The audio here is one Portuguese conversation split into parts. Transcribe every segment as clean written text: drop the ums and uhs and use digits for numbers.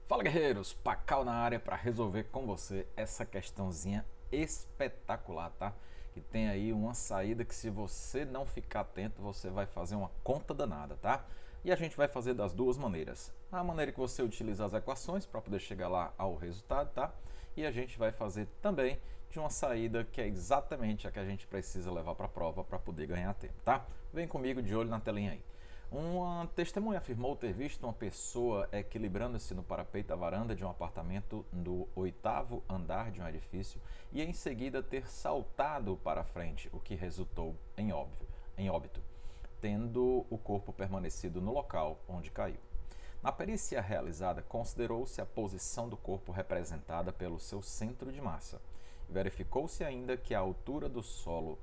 Fala guerreiros, Pacal na área para resolver com você essa questãozinha espetacular, tá? Que tem aí uma saída que se você não ficar atento, você vai fazer uma conta danada, tá? E a gente vai fazer das duas maneiras. A maneira que você utiliza as equações para poder chegar lá ao resultado, tá? E a gente vai fazer também de uma saída que é exatamente a que a gente precisa levar para a prova para poder ganhar tempo, tá? Vem comigo de olho na telinha aí. Uma testemunha afirmou ter visto uma pessoa equilibrando-se no parapeito da varanda de um apartamento no oitavo andar de um edifício e em seguida ter saltado para frente, o que resultou em óbito, tendo o corpo permanecido no local onde caiu. Na perícia realizada, considerou-se a posição do corpo representada pelo seu centro de massa. Verificou-se ainda que a altura do solo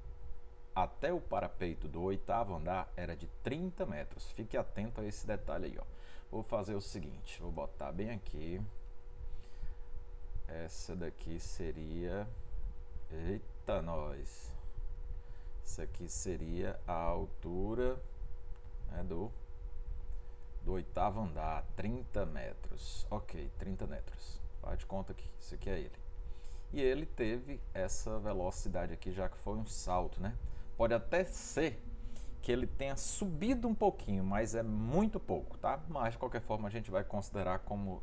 até o parapeito do oitavo andar era de 30 metros. Fique atento a esse detalhe aí, ó. Vou fazer o seguinte, vou botar bem aqui. Essa daqui seria... Eita, nós! Isso aqui seria a altura, né, do oitavo andar, 30 metros. Ok, 30 metros. Faz de conta que isso aqui é ele. E ele teve essa velocidade aqui, já que foi um salto, né? Pode até ser que ele tenha subido um pouquinho, mas é muito pouco, tá? Mas de qualquer forma a gente vai considerar como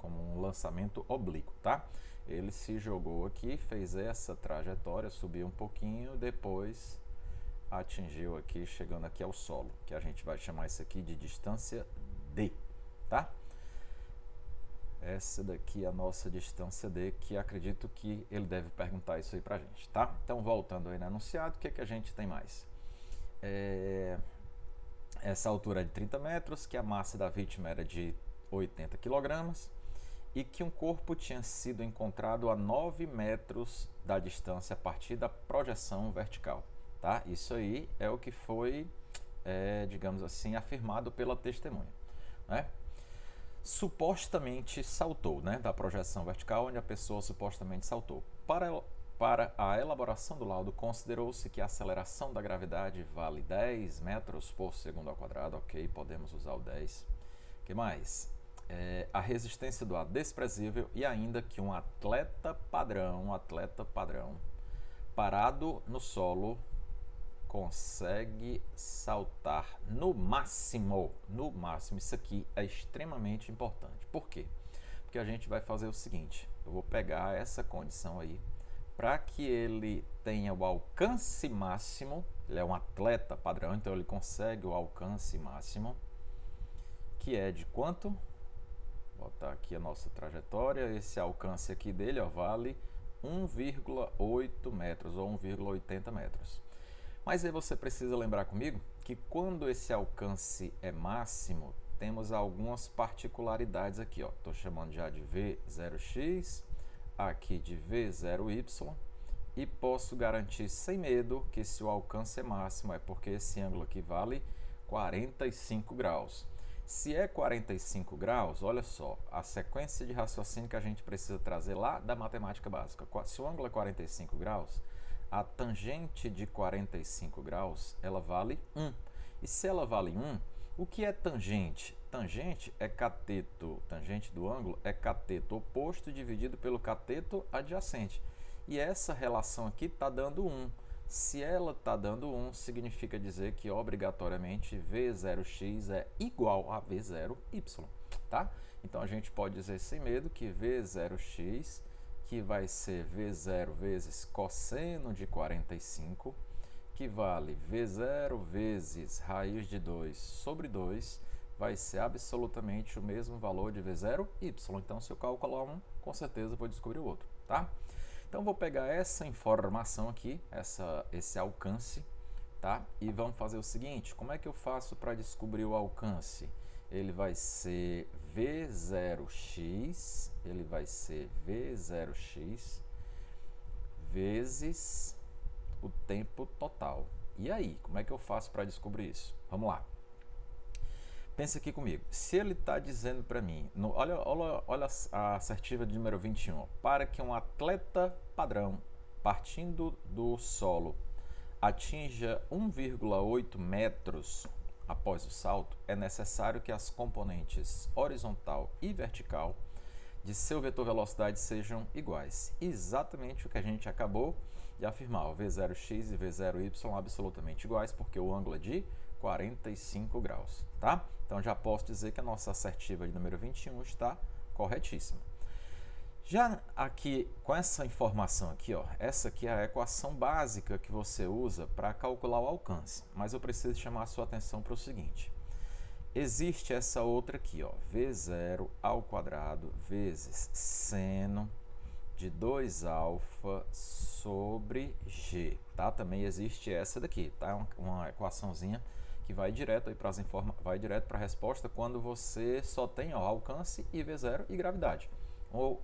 um lançamento oblíquo, tá? Ele se jogou aqui, fez essa trajetória, subiu um pouquinho, depois atingiu aqui, chegando aqui ao solo, que a gente vai chamar isso aqui de distância D, tá? Essa daqui é a nossa distância D, que acredito que ele deve perguntar isso aí pra gente, tá? Então, voltando aí no enunciado, o que é que a gente tem mais? Essa altura é de 30 metros, que a massa da vítima era de 80 quilogramas e que um corpo tinha sido encontrado a 9 metros da distância a partir da projeção vertical, tá? Isso aí é o que foi, digamos assim, afirmado pela testemunha, né? Supostamente saltou, né, da projeção vertical, onde a pessoa supostamente saltou. Para a elaboração do laudo, considerou-se que a aceleração da gravidade vale 10 metros por segundo ao quadrado. Ok, podemos usar o 10. O que mais? A resistência do ar desprezível e ainda que um atleta padrão, parado no solo, consegue saltar no máximo. No máximo, isso aqui é extremamente importante. Por quê? Porque a gente vai fazer o seguinte, eu vou pegar essa condição aí, para que ele tenha o alcance máximo, ele é um atleta padrão, então ele consegue o alcance máximo, que é de quanto? Vou botar aqui a nossa trajetória, esse alcance aqui dele, ó, vale 1,8 metros ou 1,80 metros. Mas aí você precisa lembrar comigo que quando esse alcance é máximo, temos algumas particularidades aqui, ó. Estou chamando já de V0x, aqui de V0y, e posso garantir sem medo que se o alcance é máximo é porque esse ângulo aqui vale 45 graus. Se é 45 graus, olha só, a sequência de raciocínio que a gente precisa trazer lá da matemática básica. Se o ângulo é 45 graus, a tangente de 45 graus, ela vale 1. E se ela vale 1, o que é tangente? Tangente é cateto, tangente do ângulo é cateto oposto dividido pelo cateto adjacente. E essa relação aqui está dando 1. Se ela está dando 1, significa dizer que obrigatoriamente V0x é igual a V0y, tá? Então a gente pode dizer sem medo que V0x, que vai ser V0 vezes cosseno de 45, que vale V0 vezes raiz de 2 sobre 2, vai ser absolutamente o mesmo valor de V0y. Então, se eu calcular um, com certeza vou descobrir o outro, tá? Então, vou pegar essa informação aqui, esse alcance, tá? E vamos fazer o seguinte, como é que eu faço para descobrir o alcance? Ele vai ser V0x, vezes o tempo total. E aí, como é que eu faço para descobrir isso? Vamos lá. Pensa aqui comigo. Se ele está dizendo para mim, olha a assertiva de número 21, para que um atleta padrão, partindo do solo, atinja 1,8 metros após o salto, é necessário que as componentes horizontal e vertical de seu vetor velocidade sejam iguais. Exatamente o que a gente acabou de afirmar. O V0x e V0y absolutamente iguais, porque o ângulo é de 45 graus, tá? Então já posso dizer que a nossa assertiva de número 21 está corretíssima. Já aqui, com essa informação aqui, ó, essa aqui é a equação básica que você usa para calcular o alcance. Mas eu preciso chamar a sua atenção para o seguinte. Existe essa outra aqui, ó, V0 ao quadrado vezes seno de 2α sobre G, tá? Também existe essa daqui, tá? Uma equaçãozinha que vai direto aí vai direto para a resposta quando você só tem, ó, alcance e V0 e gravidade. Ou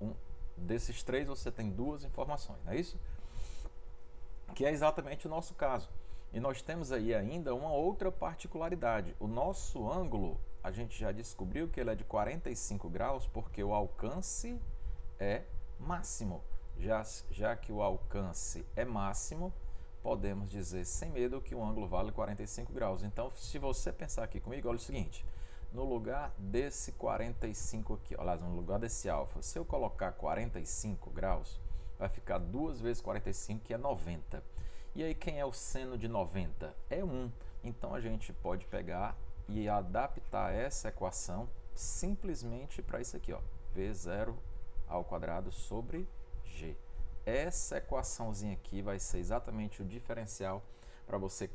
desses três você tem duas informações, não é isso? Que é exatamente o nosso caso. E nós temos aí ainda uma outra particularidade. O nosso ângulo, a gente já descobriu que ele é de 45 graus porque o alcance é máximo. Já que o alcance é máximo, podemos dizer sem medo que o ângulo vale 45 graus. Então, se você pensar aqui comigo, olha o seguinte. No lugar desse 45 aqui, olha, no lugar desse alfa, se eu colocar 45 graus, vai ficar 2 vezes 45, que é 90. E aí, quem é o seno de 90? É 1. Então, a gente pode pegar e adaptar essa equação simplesmente para isso aqui, ó, V0 ao quadrado sobre G. Essa equaçãozinha aqui vai ser exatamente o diferencial para você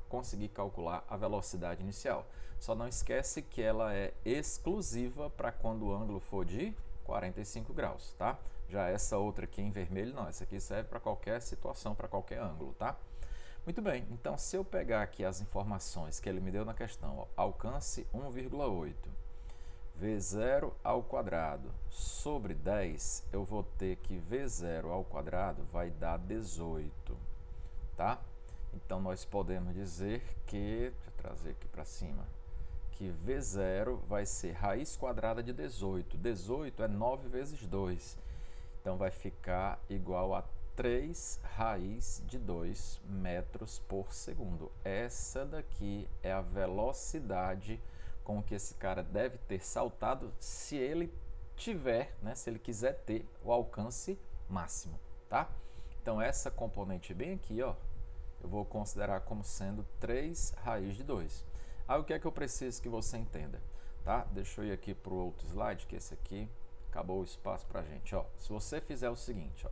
conseguir calcular a velocidade inicial. Só não esquece que ela é exclusiva para quando o ângulo for de 45 graus, tá? Já essa outra aqui em vermelho, não. Essa aqui serve para qualquer situação, para qualquer ângulo, tá? Muito bem, então se eu pegar aqui as informações que ele me deu na questão, ó, alcance 1,8, V0 ao quadrado sobre 10, eu vou ter que V0 ao quadrado vai dar 18, tá? Então, nós podemos dizer que, deixa eu trazer aqui para cima, que V0 vai ser raiz quadrada de 18. 18 é 9 vezes 2. Então, vai ficar igual a 3 raiz de 2 metros por segundo. Essa daqui é a velocidade com que esse cara deve ter saltado se ele tiver, né, se ele quiser ter o alcance máximo, tá? Então, essa componente bem aqui, ó, eu vou considerar como sendo 3 raiz de 2. Aí o que é que eu preciso que você entenda? Tá? Deixa eu ir aqui para o outro slide, que esse aqui acabou o espaço para a gente. Ó, se você fizer o seguinte, ó,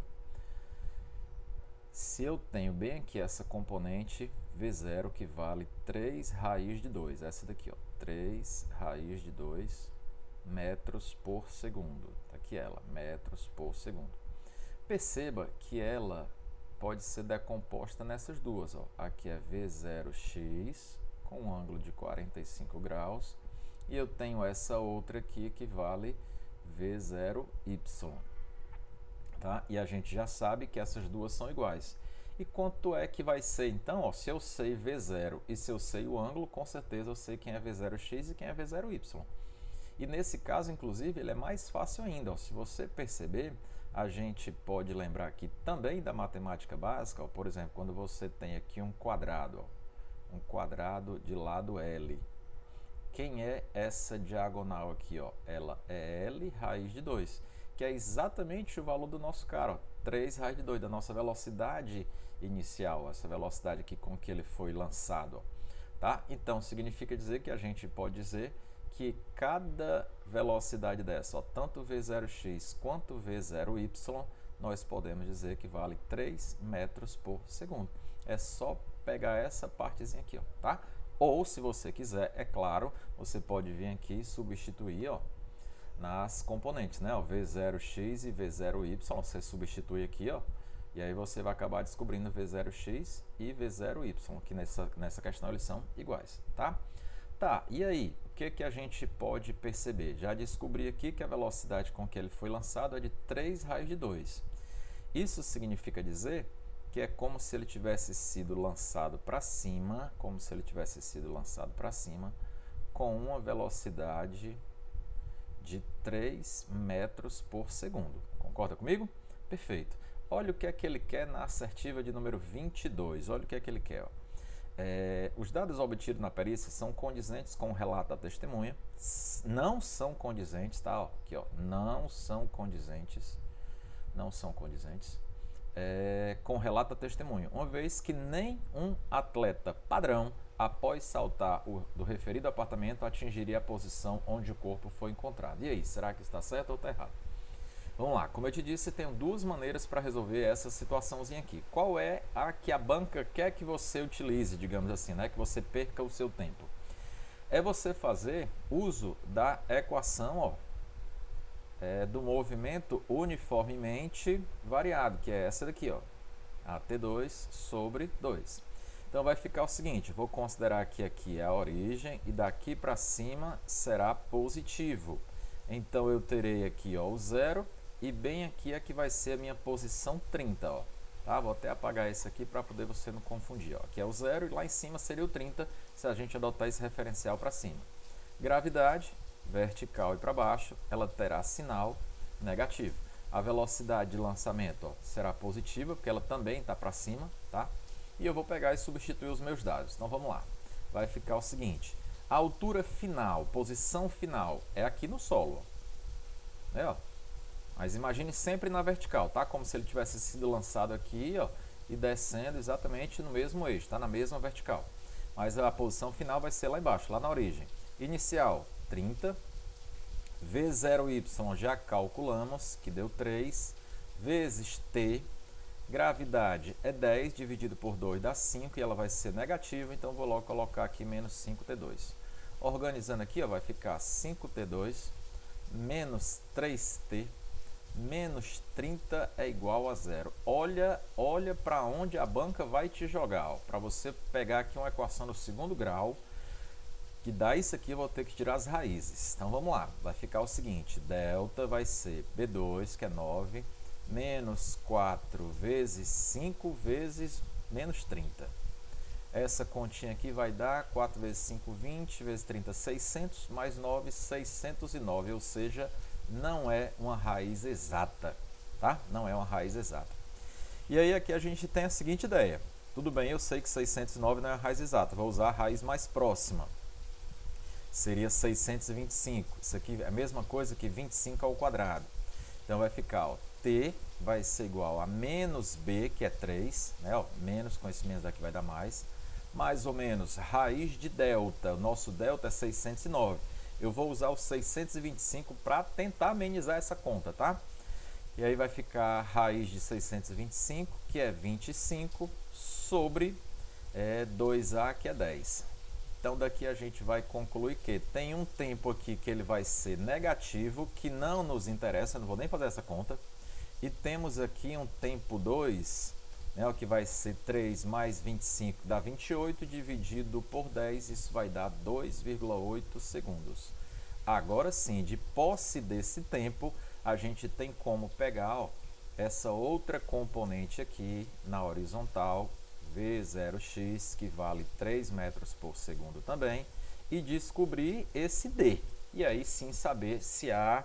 se eu tenho bem aqui essa componente V0 que vale 3 raiz de 2, essa daqui, ó, 3 raiz de 2 metros por segundo. Tá aqui ela, metros por segundo. Perceba que ela pode ser decomposta nessas duas, ó. Aqui é V0x com um ângulo de 45 graus e eu tenho essa outra aqui que vale V0y, tá? E a gente já sabe que essas duas são iguais. E quanto é que vai ser então? Ó, se eu sei V0 e se eu sei o ângulo, com certeza eu sei quem é V0x e quem é V0y. E nesse caso, inclusive, ele é mais fácil ainda. Ó. Se você perceber, a gente pode lembrar aqui também da matemática básica, ó, por exemplo, quando você tem aqui um quadrado, ó, um quadrado de lado L. Quem é essa diagonal aqui? Ó? Ela é L raiz de 2, que é exatamente o valor do nosso cara, ó, 3 raiz de 2, da nossa velocidade inicial, essa velocidade aqui com que ele foi lançado. Ó, tá? Então, significa dizer que a gente pode dizer que cada velocidade dessa, ó, tanto V0x quanto V0y, nós podemos dizer que vale 3 metros por segundo. É só pegar essa partezinha aqui, ó, tá? Ou, se você quiser, é claro, você pode vir aqui e substituir, ó, nas componentes, né? Ó, V0x e V0y, você substitui aqui, ó, e aí você vai acabar descobrindo V0x e V0y, que nessa questão eles são iguais, tá? Tá, e aí, o que a gente pode perceber? Já descobri aqui que a velocidade com que ele foi lançado é de 3 raiz de 2. Isso significa dizer que é como se ele tivesse sido lançado para cima, com uma velocidade de 3 metros por segundo. Concorda comigo? Perfeito. Olha o que é que ele quer na assertiva de número 22. Olha o que é que ele quer, ó. os dados obtidos na perícia são condizentes com o relato da testemunha, não são condizentes, tá? Ó, aqui, ó, não são condizentes com o relato da testemunha, uma vez que nem um atleta padrão, após saltar do referido apartamento, atingiria a posição onde o corpo foi encontrado. E aí, será que está certo ou está errado? Vamos lá, como eu te disse, tem duas maneiras para resolver essa situaçãozinha aqui. Qual é a que a banca quer que você utilize, digamos assim, né? Que você perca o seu tempo? É você fazer uso da equação, ó, do movimento uniformemente variado, que é essa daqui, ó, AT2 sobre 2. Então vai ficar o seguinte, vou considerar que aqui é a origem e daqui para cima será positivo. Então eu terei aqui, ó, o 0 e bem aqui é que vai ser a minha posição 30, ó. Tá? Vou até apagar esse aqui para poder você não confundir, ó. Aqui é o 0 e lá em cima seria o 30 se a gente adotar esse referencial para cima. Gravidade vertical e para baixo, ela terá sinal negativo. A velocidade de lançamento, ó, será positiva, porque ela também está para cima, tá? E eu vou pegar e substituir os meus dados. Então vamos lá. Vai ficar o seguinte: a altura final, posição final, é aqui no solo. Ó. Ó. Mas imagine sempre na vertical, tá? Como se ele tivesse sido lançado aqui, ó, e descendo exatamente no mesmo eixo, tá? Na mesma vertical. Mas a posição final vai ser lá embaixo, lá na origem. Inicial, 30. V0y já calculamos, que deu 3. Vezes t. Gravidade é 10, dividido por 2 dá 5 e ela vai ser negativa, então vou logo colocar aqui menos 5t2. Organizando aqui, ó, vai ficar 5t2 menos 3t menos 30 é igual a 0. Olha para onde a banca vai te jogar. Para você pegar aqui uma equação do segundo grau, que dá isso aqui, eu vou ter que tirar as raízes. Então vamos lá, vai ficar o seguinte, delta vai ser B2, que é 9, menos 4 vezes 5 vezes menos 30. Essa continha aqui vai dar 4 vezes 5, 20, vezes 30, 600, mais 9, 609, ou seja, não é uma raiz exata, tá? Não é uma raiz exata. E aí aqui a gente tem a seguinte ideia. Tudo bem, eu sei que 609 não é a raiz exata, vou usar a raiz mais próxima. Seria 625. Isso aqui é a mesma coisa que 25 ao quadrado. Então vai ficar, ó, t vai ser igual a menos b, que é 3, né? Ó, menos com esse menos daqui vai dar mais ou menos raiz de delta. O nosso delta é 609. Eu vou usar o 625 para tentar amenizar essa conta, tá? E aí vai ficar raiz de 625, que é 25, sobre 2a, que é 10. Então daqui a gente vai concluir que tem um tempo aqui que ele vai ser negativo, que não nos interessa, não vou nem fazer essa conta. E temos aqui um tempo 2, né, o que vai ser 3 mais 25 dá 28, dividido por 10, isso vai dar 2,8 segundos. Agora sim, de posse desse tempo, a gente tem como pegar, ó, essa outra componente aqui na horizontal, V0x, que vale 3 metros por segundo também, e descobrir esse D. E aí sim saber se a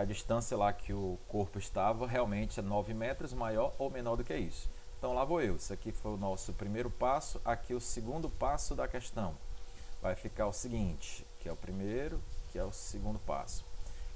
distância lá que o corpo estava realmente é 9 metros, maior ou menor do que isso. Então lá vou eu. Isso aqui foi o nosso primeiro passo. Aqui o segundo passo da questão. Vai ficar o seguinte, que é o primeiro, que é o segundo passo.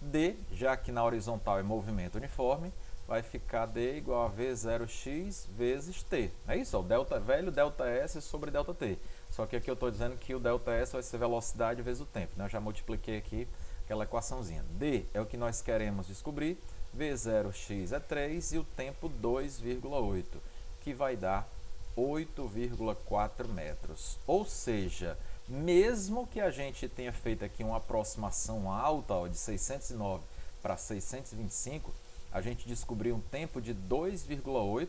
D, já que na horizontal é movimento uniforme, vai ficar D igual a V0x vezes T. É isso, ó, o delta velho, delta S sobre delta T. Só que aqui eu estou dizendo que o delta S vai ser velocidade vezes o tempo, né? Eu já multipliquei aqui aquela equaçãozinha. D é o que nós queremos descobrir, V0x é 3 e o tempo 2,8, que vai dar 8,4 metros. Ou seja, mesmo que a gente tenha feito aqui uma aproximação alta, ó, de 609 para 625, a gente descobriu um tempo de 2,8,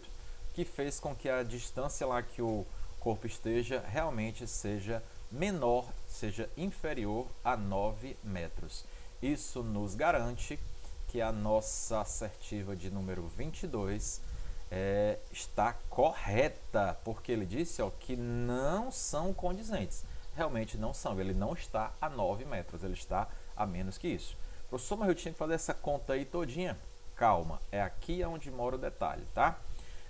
que fez com que a distância lá que o corpo esteja realmente seja menor, seja inferior a 9 metros. Isso nos garante que a nossa assertiva de número 22 está correta, porque ele disse, ó, que não são condizentes. Realmente não são, ele não está a 9 metros, ele está a menos que isso. Professor, mas eu tinha que fazer essa conta aí todinha? Calma, é aqui onde mora o detalhe, tá?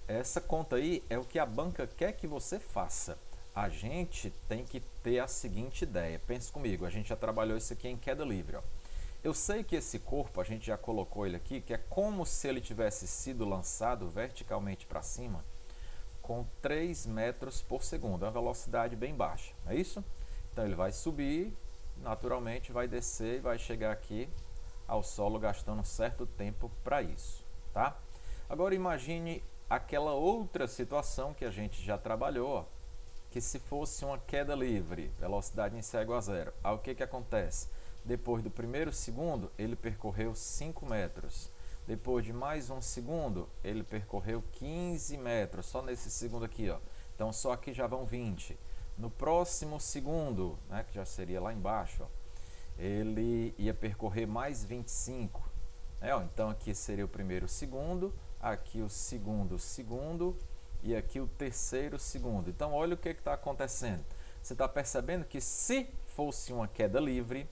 Essa conta aí é o que a banca quer que você faça. a gente tem que ter a seguinte ideia. Pense comigo, a gente já trabalhou isso aqui em queda livre. Ó. Eu sei que esse corpo, a gente já colocou ele aqui, que é como se ele tivesse sido lançado verticalmente para cima com 3 metros por segundo, uma velocidade bem baixa, não é isso? Então ele vai subir, naturalmente vai descer e vai chegar aqui ao solo gastando um certo tempo para isso, tá? Agora imagine aquela outra situação que a gente já trabalhou, ó, que se fosse uma queda livre, velocidade inicial igual a zero. Aí o que que acontece? Depois do primeiro segundo, ele percorreu 5 metros. Depois de mais um segundo, ele percorreu 15 metros, só nesse segundo aqui, ó. Então só aqui já vão 20. No próximo segundo, né, que já seria lá embaixo, ó, ele ia percorrer mais 25. Ó, então aqui seria o primeiro segundo, aqui o segundo segundo e aqui o terceiro segundo. Então olha o que está acontecendo. Você está percebendo que se fosse uma queda livre,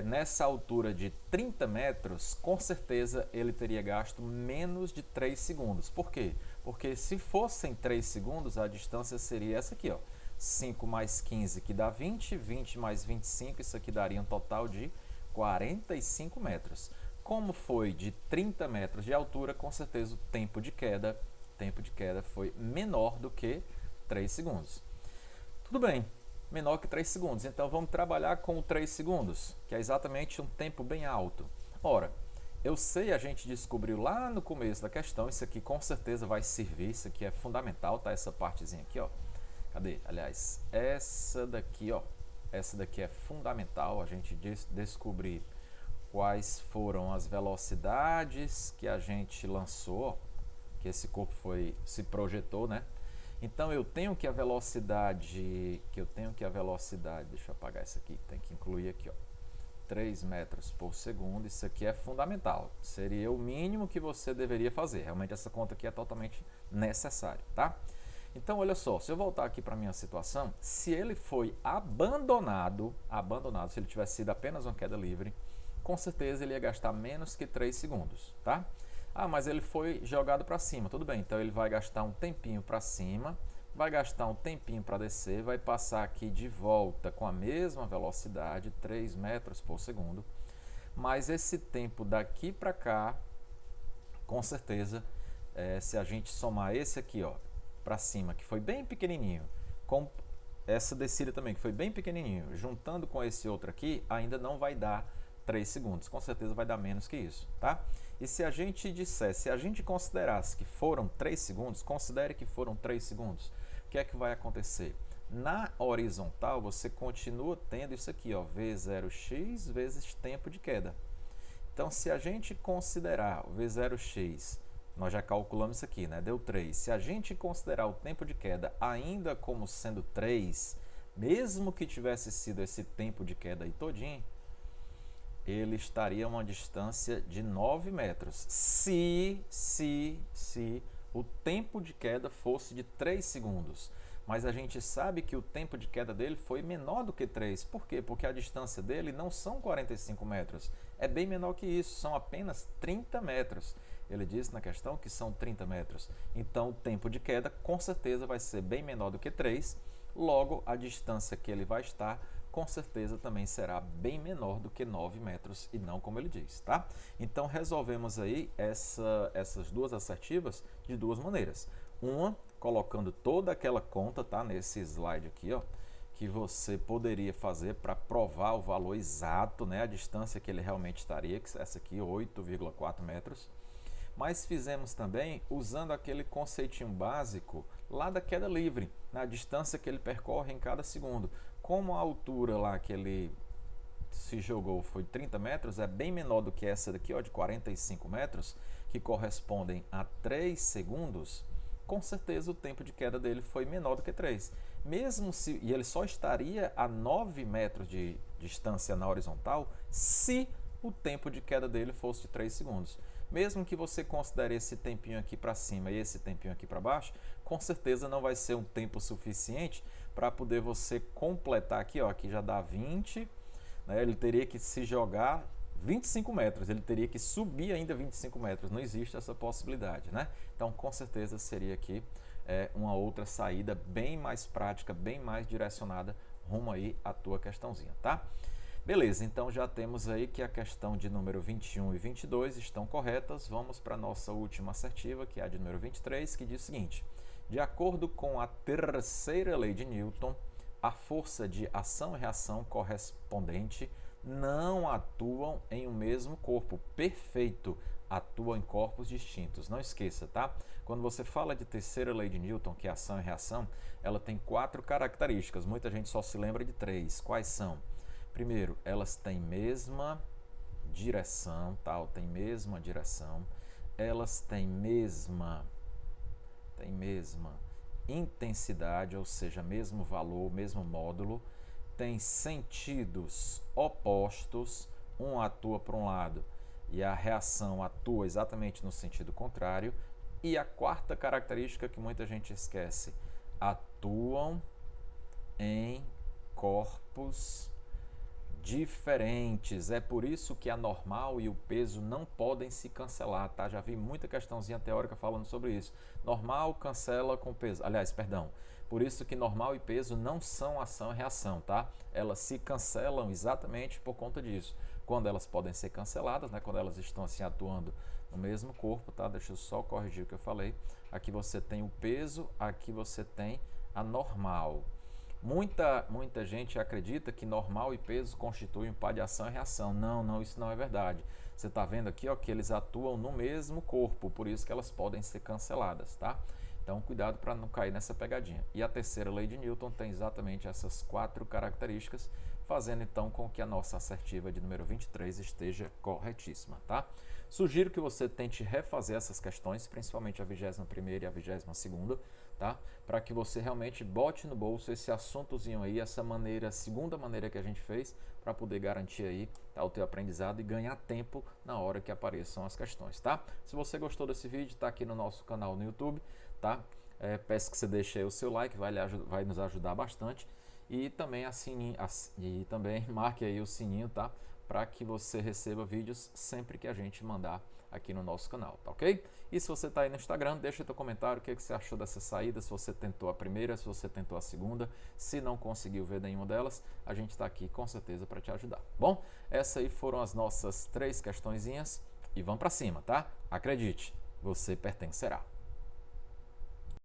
nessa altura de 30 metros, com certeza ele teria gasto menos de 3 segundos. Por quê? Porque se fossem 3 segundos, a distância seria essa aqui, ó. 5 mais 15 que dá 20, 20 mais 25, isso aqui daria um total de 45 metros. Como foi de 30 metros de altura, com certeza o tempo de queda foi menor do que 3 segundos. Tudo bem, menor que 3 segundos, então vamos trabalhar com o 3 segundos, que é exatamente um tempo bem alto. Ora, eu sei, a gente descobriu lá no começo da questão, isso aqui com certeza vai servir, isso aqui é fundamental, tá? Essa partezinha aqui, ó. Cadê? Aliás, essa daqui, ó. Essa daqui é fundamental, a gente descobrir quais foram as velocidades que a gente lançou, que esse corpo se projetou, né? Então eu tenho que a velocidade, deixa eu apagar isso aqui, tem que incluir aqui, ó, 3 metros por segundo, isso aqui é fundamental, seria o mínimo que você deveria fazer, realmente essa conta aqui é totalmente necessária, tá? Então olha só, se eu voltar aqui para a minha situação, se ele foi abandonado, se ele tivesse sido apenas uma queda livre, com certeza ele ia gastar menos que 3 segundos, tá? Ah, mas ele foi jogado para cima, tudo bem, então ele vai gastar um tempinho para cima, vai gastar um tempinho para descer, vai passar aqui de volta com a mesma velocidade, 3 metros por segundo, mas esse tempo daqui para cá, com certeza, se a gente somar esse aqui, ó, para cima, que foi bem pequenininho, com essa descida também, que foi bem pequenininho, juntando com esse outro aqui, ainda não vai dar 3 segundos, com certeza vai dar menos que isso, tá? E se a gente considerasse que foram 3 segundos, considere que foram 3 segundos, o que é que vai acontecer? Na horizontal, você continua tendo isso aqui, ó, V0x vezes tempo de queda. Então, se a gente considerar o V0x, nós já calculamos isso aqui, né? Deu 3. Se a gente considerar o tempo de queda ainda como sendo 3, mesmo que tivesse sido esse tempo de queda aí todinho, ele estaria a uma distância de 9 metros, se o tempo de queda fosse de 3 segundos. Mas a gente sabe que o tempo de queda dele foi menor do que 3. Por quê? Porque a distância dele não são 45 metros, é bem menor que isso, são apenas 30 metros. Ele disse na questão que são 30 metros. Então o tempo de queda com certeza vai ser bem menor do que 3, logo a distância que ele vai estar com certeza também será bem menor do que 9 metros e não como ele diz, tá? Então resolvemos aí essas duas assertivas de duas maneiras. Uma, colocando toda aquela conta, tá? Nesse slide aqui, ó, que você poderia fazer para provar o valor exato, né? A distância que ele realmente estaria, que essa aqui, 8,4 metros. Mas fizemos também usando aquele conceitinho básico lá da queda livre, na distância que ele percorre em cada segundo. Como a altura lá que ele se jogou foi 30 metros, é bem menor do que essa daqui, ó, de 45 metros, que correspondem a 3 segundos, com certeza o tempo de queda dele foi menor do que 3. E ele só estaria a 9 metros de distância na horizontal se o tempo de queda dele fosse de 3 segundos. Mesmo que você considere esse tempinho aqui para cima e esse tempinho aqui para baixo, com certeza não vai ser um tempo suficiente para poder você completar aqui, ó, aqui já dá 20, né? Ele teria que se jogar 25 metros, ele teria que subir ainda 25 metros, não existe essa possibilidade, né? Então com certeza seria aqui uma outra saída bem mais prática, bem mais direcionada rumo aí à tua questãozinha, tá? Beleza, então já temos aí que a questão de número 21 e 22 estão corretas. Vamos para a nossa última assertiva, que é a de número 23, que diz o seguinte: de acordo com a terceira lei de Newton, a força de ação e reação correspondente não atuam em um mesmo corpo. Perfeito, atuam em corpos distintos. Não esqueça, tá? Quando você fala de terceira lei de Newton, que é ação e reação, ela tem 4 características. Muita gente só se lembra de 3. Quais são? Primeiro, elas têm mesma direção, tá? Tem mesma direção. Elas têm mesma intensidade, ou seja, mesmo valor, mesmo módulo. Tem sentidos opostos, um atua para um lado e a reação atua exatamente no sentido contrário. E a quarta característica que muita gente esquece: atuam em corpos diferentes. É por isso que a normal e o peso não podem se cancelar, tá? Já vi muita questãozinha teórica falando sobre isso. Normal cancela com peso. Aliás, perdão. Por isso que normal e peso não são ação e reação, tá? Elas se cancelam exatamente por conta disso. Quando elas podem ser canceladas, né? Quando elas estão assim atuando no mesmo corpo, tá? Deixa eu só corrigir o que eu falei. Aqui você tem o peso, aqui você tem a normal. Muita gente acredita que normal e peso constituem um par de ação e reação. Não, isso não é verdade. Você está vendo aqui, ó, que eles atuam no mesmo corpo, por isso que elas podem ser canceladas, tá? Então, cuidado para não cair nessa pegadinha. E a terceira lei de Newton tem exatamente essas 4 características, fazendo então com que a nossa assertiva de número 23 esteja corretíssima, tá? Sugiro que você tente refazer essas questões, principalmente a 21ª e a 22ª, tá? Para que você realmente bote no bolso esse assuntozinho aí, essa maneira, segunda maneira que a gente fez, para poder garantir aí, tá, o teu aprendizado e ganhar tempo na hora que apareçam as questões, tá? Se você gostou desse vídeo, tá aqui no nosso canal no YouTube, tá? Peço que você deixe aí o seu like, vai nos ajudar bastante. E também também marque aí o sininho, tá? Para que você receba vídeos sempre que a gente mandar aqui no nosso canal, tá ok? E se você está aí no Instagram, deixa teu comentário o que você achou dessa saída, se você tentou a primeira, se você tentou a segunda, se não conseguiu ver nenhuma delas, a gente está aqui com certeza para te ajudar. Bom, essas aí foram as nossas 3 questõezinhas e vamos para cima, tá? Acredite, você pertencerá.